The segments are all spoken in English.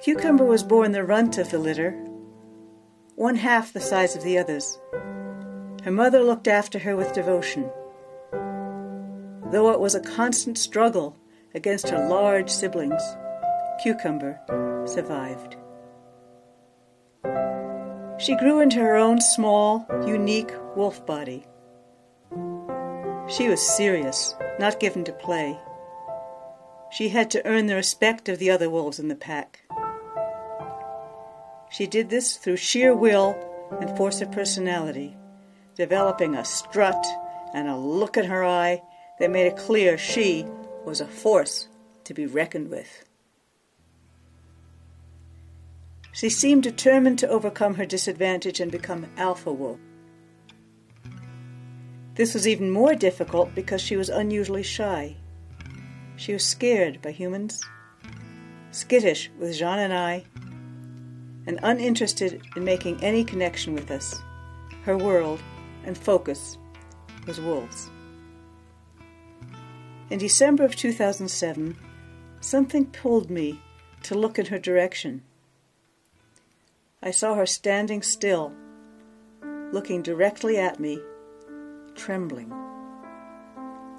Cucumber was born the runt of the litter, one half the size of the others. Her mother looked after her with devotion, though it was a constant struggle against her large siblings. Cucumber survived. She grew into her own small, unique wolf body. She was serious, not given to play. She had to earn the respect of the other wolves in the pack. She did this through sheer will and force of personality, developing a strut and a look in her eye that made it clear she was a force to be reckoned with. She seemed determined to overcome her disadvantage and become alpha wolf. This was even more difficult because she was unusually shy. She was scared by humans, skittish with Jean and I, and uninterested in making any connection with us. Her world and focus was wolves. In December of 2007, something pulled me to look in her direction. I saw her standing still, looking directly at me, trembling.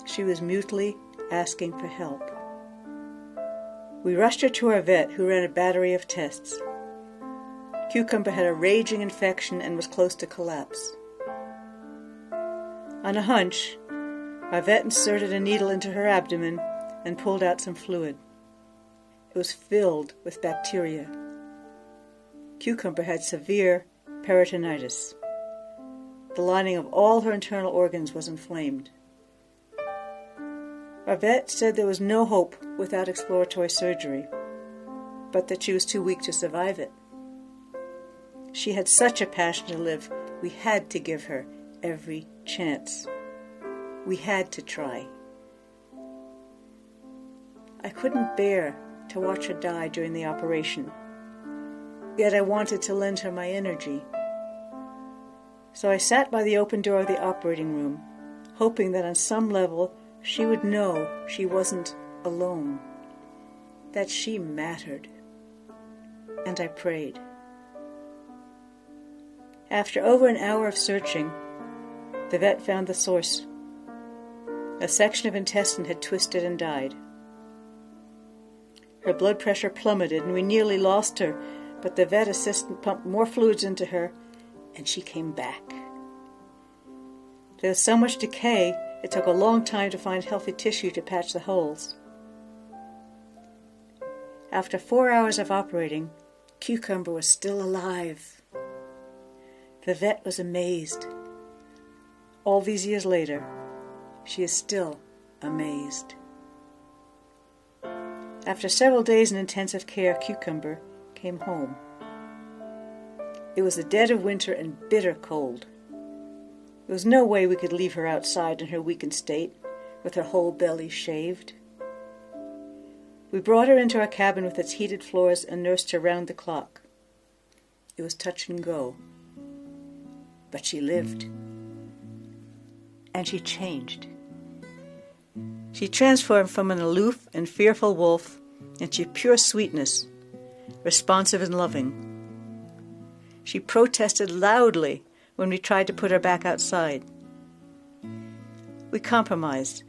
She was mutely asking for help. We rushed her to our vet, who ran a battery of tests. Cucumber had a raging infection and was close to collapse. On a hunch, our vet inserted a needle into her abdomen and pulled out some fluid. It was filled with bacteria. Cucumber had severe peritonitis. The lining of all her internal organs was inflamed. Our vet said there was no hope without exploratory surgery, but that she was too weak to survive it. She had such a passion to live, we had to give her every chance. We had to try. I couldn't bear to watch her die during the operation, yet I wanted to lend her my energy. So I sat by the open door of the operating room, hoping that on some level she would know she wasn't alone, that she mattered. And I prayed. After over an hour of searching, the vet found the source. A section of intestine had twisted and died. Her blood pressure plummeted and we nearly lost her, but the vet assistant pumped more fluids into her and she came back. There was so much decay, it took a long time to find healthy tissue to patch the holes. After 4 hours of operating, Cucumber was still alive. The vet was amazed. All these years later, she is still amazed. After several days in intensive care, Cucumber came home. It was the dead of winter and bitter cold. There was no way we could leave her outside in her weakened state, with her whole belly shaved. We brought her into our cabin with its heated floors and nursed her round the clock. It was touch and go. But she lived. And she changed. She transformed from an aloof and fearful wolf into pure sweetness, responsive and loving. She protested loudly when we tried to put her back outside. We compromised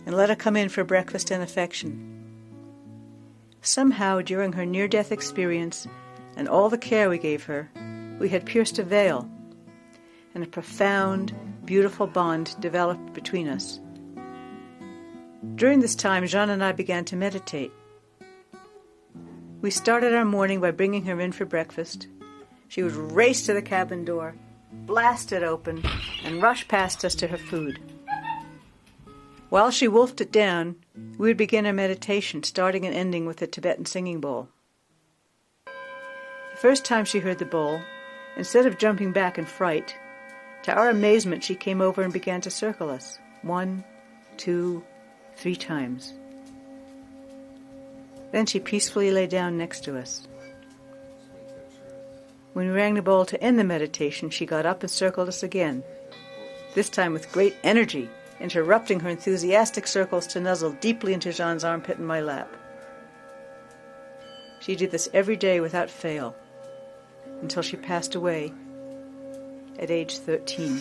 and let her come in for breakfast and affection. Somehow, during her near-death experience and all the care we gave her, we had pierced a veil, and a profound, beautiful bond developed between us. During this time, Jean and I began to meditate. We started our morning by bringing her in for breakfast. She would race to the cabin door, blast it open, and rush past us to her food. While she wolfed it down, we would begin our meditation, starting and ending with a Tibetan singing bowl. The first time she heard the bowl, instead of jumping back in fright, to our amazement she came over and began to circle us, 1, 2, 3 times. Then she peacefully lay down next to us. When we rang the bowl to end the meditation, she got up and circled us again, this time with great energy, interrupting her enthusiastic circles to nuzzle deeply into Jean's armpit in my lap. She did this every day without fail, until she passed away at age 13.